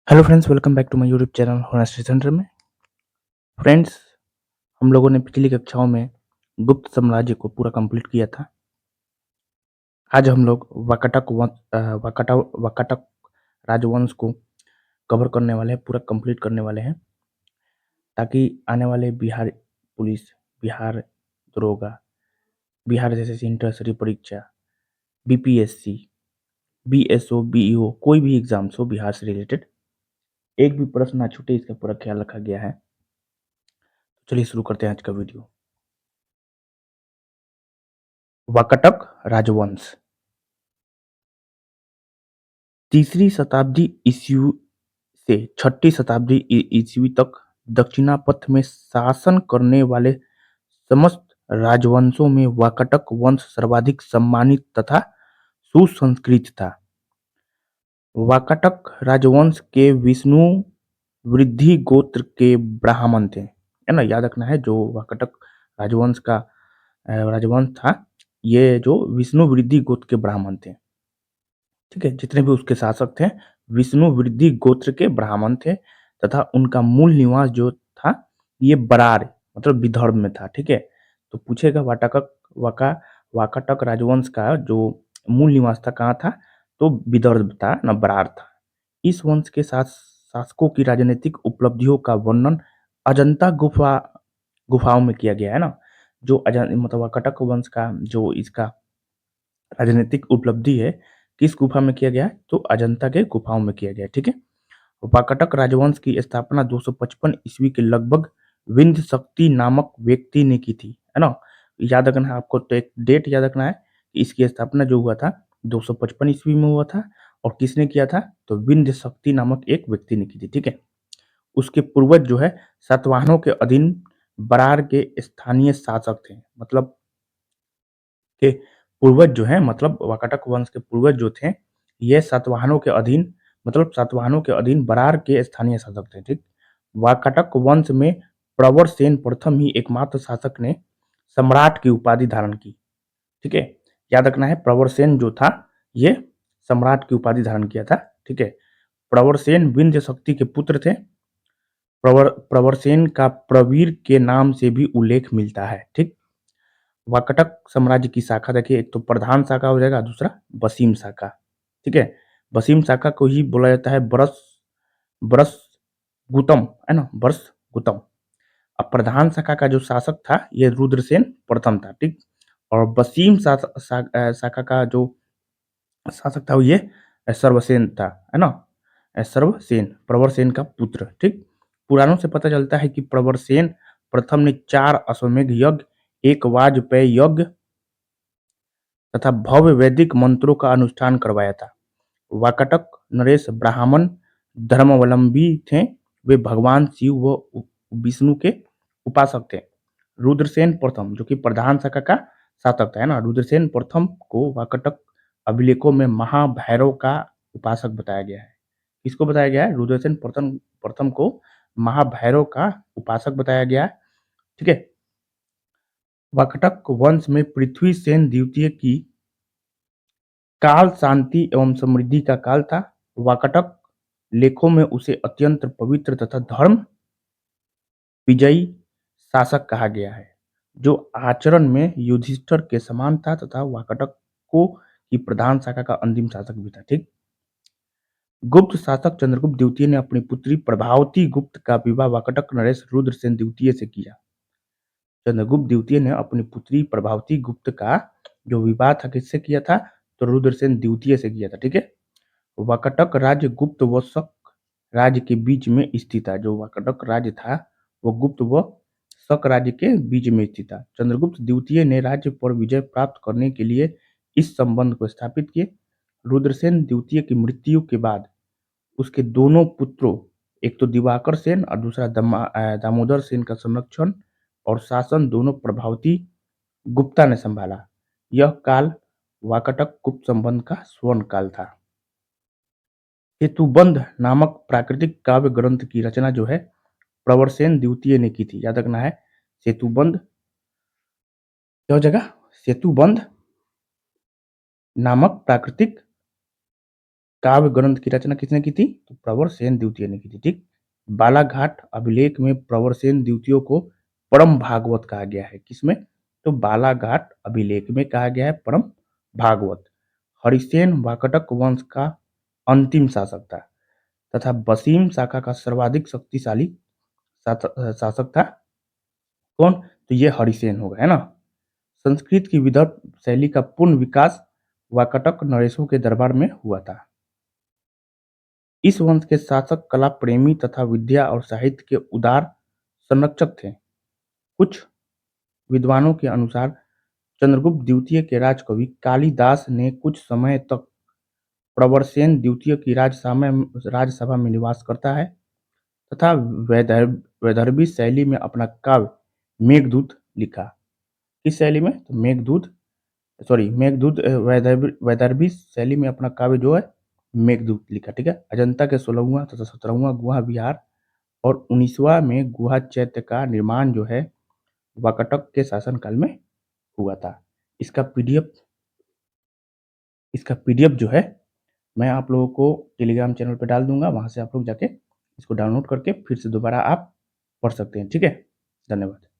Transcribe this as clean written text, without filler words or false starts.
Hello friends, welcome back to my YouTube channel honesty centre में। Friends, हम लोगों ने पिछली कक्षाओं में गुप्त साम्राज्य को पूरा कंप्लीट किया था। आज हम लोग वाकाटक राजवंश को कवर करने वाले हैं, पूरा कंप्लीट करने वाले हैं, ताकि आने वाले बिहार पुलिस, बिहार दरोगा, बिहार जैसे इंटरसिटी परीक्षा, बीपीएससी, बीएसओ, बीईओ, कोई भी एग्जाम्स हो बिहार से रिलेटेड, एक भी प्रश्न ना छूटे, इसका पूरा ख्याल रखा गया है। चलिए शुरू करते हैं आज का वीडियो। वाकाटक राजवंश तीसरी शताब्दी ईस्वी से छठी शताब्दी ईस्वी तक दक्षिणापथ में शासन करने वाले समस्त राजवंशों में वाकाटक वंश सर्वाधिक सम्मानित तथा सुसंस्कृत था। वाकाटक राजवंश के विष्णु वृद्धि गोत्र के ब्राह्मण थे, है ना, याद रखना है। जो वाकाटक राजवंश का राजवंश था, ये जो विष्णु वृद्धि गोत्र के ब्राह्मण थे। ठीक है, जितने भी उसके शासक थे विष्णु वृद्धि गोत्र के ब्राह्मण थे तथा उनका मूल निवास जो था ये बरार मतलब विदर्भ में था। ठीक है, तो पूछेगा वाकाटक राजवंश का जो मूल निवास था कहाँ था, तो विदर्भ था ना, बरार था। इस वंश के साथ शासकों की राजनीतिक उपलब्धियों का वर्णन अजंता गुफाओं में किया गया है ना। जो मतलब वाकाटक वंश का जो इसका राजनीतिक उपलब्धि है, किस गुफा में किया गया है, तो अजंता के गुफाओं में किया गया है। ठीक है, वाकाटक राजवंश की स्थापना 255 ईस्वी के लगभग विंध्य शक्ति नामक व्यक्ति ने की थी, है ना। याद रखना है आपको, तो एक डेट याद रखना है कि इसकी स्थापना जो हुआ था 255 ईस्वी में हुआ था, और किसने किया था, तो विंध्य शक्ति नामक एक व्यक्ति ने की थी। ठीक है, उसके पूर्वज जो है सातवाहनों के अधीन बरार के स्थानीय शासक थे। मतलब के पूर्वज जो हैं, मतलब वाकाटक वंश के पूर्वज जो थे, ये सातवाहनों के अधीन, मतलब सातवाहनों के अधीन बरार के स्थानीय शासक थे। ठीक, वाकाटक वंश में प्रवर सेन प्रथम ही एकमात्र शासक ने सम्राट की उपाधि धारण की। ठीक है, याद रखना है, प्रवर सेन जो था ये सम्राट की उपाधि धारण किया था। ठीक है, प्रवर सेन विंध्य शक्ति के पुत्र थे। प्रवर सेन का प्रवीर के नाम से भी उल्लेख मिलता है। ठीक, वाकाटक साम्राज्य की शाखा देखिए, एक तो प्रधान शाखा हो जाएगा, दूसरा वसीम शाखा। ठीक है, वसीम शाखा को ही बोला जाता है बरस बरस गुतम, है ना, बरस गुतम। अब प्रधान शाखा का जो शासक था ये रुद्रसेन प्रथम था। ठीक, और वसीम शाखा का जो शासक था वो ये सर्वसेन था, है ना, सर्वसेन प्रवरसेन का पुत्र। ठीक, पुराणों से पता चलता है कि प्रवरसेन प्रथम ने 4 अश्वमेध यज्ञ, एक वाजपेय यज्ञ तथा भव्य वैदिक मंत्रों का अनुष्ठान करवाया था। वाकाटक नरेश ब्राह्मण धर्मावलंबी थे। वे भगवान शिव व विष्णु के उपासक थे। रुद्रसेन प्रथम जो कि प्रधान शाखा का शासक था, है ना, रुद्रसेन प्रथम को वाकाटक अभिलेखों में महाभैरव का उपासक बताया गया है। किसको बताया गया है, रुद्रसेन प्रथम प्रथम को महाभैरव का उपासक बताया गया है। ठीक है, वाकाटक वंश में पृथ्वी सेन द्वितीय की काल शांति एवं समृद्धि का काल था। वाकाटक लेखों में उसे अत्यंत पवित्र तथा धर्म विजयी शासक कहा गया है, जो आचरण में युधिष्ठिर के समान था तथा वाकाटक को की प्रधान शाखा का अंतिम शासक भी था। ठीक, गुप्त शासक चंद्रगुप्त द्वितीय ने अपनी पुत्री प्रभावती गुप्त का विवाह वाकाटक नरेश रुद्रसेन द्वितीय से किया। चंद्रगुप्त द्वितीय ने अपनी पुत्री प्रभावती गुप्त का जो विवाह था किससे किया था, तो रुद्रसेन द्वितीय से किया था। ठीक है, वाकाटक राज्य गुप्त व शक राज्य के बीच में स्थित था। जो वाकाटक राज्य था वो गुप्त व शक राज्य के बीच में स्थित था। चंद्रगुप्त द्वितीय ने राज्य पर विजय प्राप्त करने के लिए इस संबंध को स्थापित किए। रुद्रसेन द्वितीय की मृत्यु के बाद उसके दोनों पुत्रों, एक तो दिवाकर सेन और दूसरा दामोदर सेन का संरक्षण और शासन दोनों प्रभावती गुप्ता ने संभाला। यह काल वाकाटक गुप्त संबंध का स्वर्ण काल था। सेतुबंध नामक प्राकृतिक काव्य ग्रंथ की रचना जो है प्रवरसेन द्वितीय ने की थी। याद रखना है, सेतुबंध क्या हो जाएगा, सेतुबंध नामक प्राकृतिक काव्य ग्रंथ की रचना किसने की थी? तो प्रवरसेन द्वितीय ने की थी। ठीक। बालाघाट अभिलेख में प्रवरसेन द्वितीय को परम भागवत कहा गया है। किसमें? तो बालाघाट अभिलेख में कहा गया है परम भागवत। हरिसेन वाकटक वंश का अंतिम शासक था तथा वसीम शाखा का सर्वाधिक शक्तिशाली शासक था। कौन? तो ये हरिसेन होगा, है ना। संस्कृत की विदर्भ शैली का पूर्ण विकास वाकटक नरेशों के दरबार में हुआ था। इस वंश के शासक कला प्रेमी तथा विद्या और साहित्य के उदार संरक्षक थे। कुछ विद्वानों के अनुसार चंद्रगुप्त द्वितीय के राजकवि कालिदास ने कुछ समय तक प्रवरसेन द्वितीय की राजसभा में निवास करता है तथा वैदर्भी शैली में अपना काव्य मेघदूत लिखा। किस शैली में? तो मेघदूत वैदर्भी शैली में अपना काव्य जो है मेघदूत लिखा। ठीक है। अजंता के 16वां तथा 17वां गुहा विहार और 19वां में गुहा चैत्य का निर्माण जो है वाकाटक के शासनकाल में हुआ था। इसका पीडीएफ इसका पीडीएफ जो है मैं आप लोगों को टेलीग्राम चैनल पे डाल दूंगा, वहां से आप लोग जाके इसको डाउनलोड करके फिर से दोबारा आप पढ़ सकते हैं। ठीक है। धन्यवाद।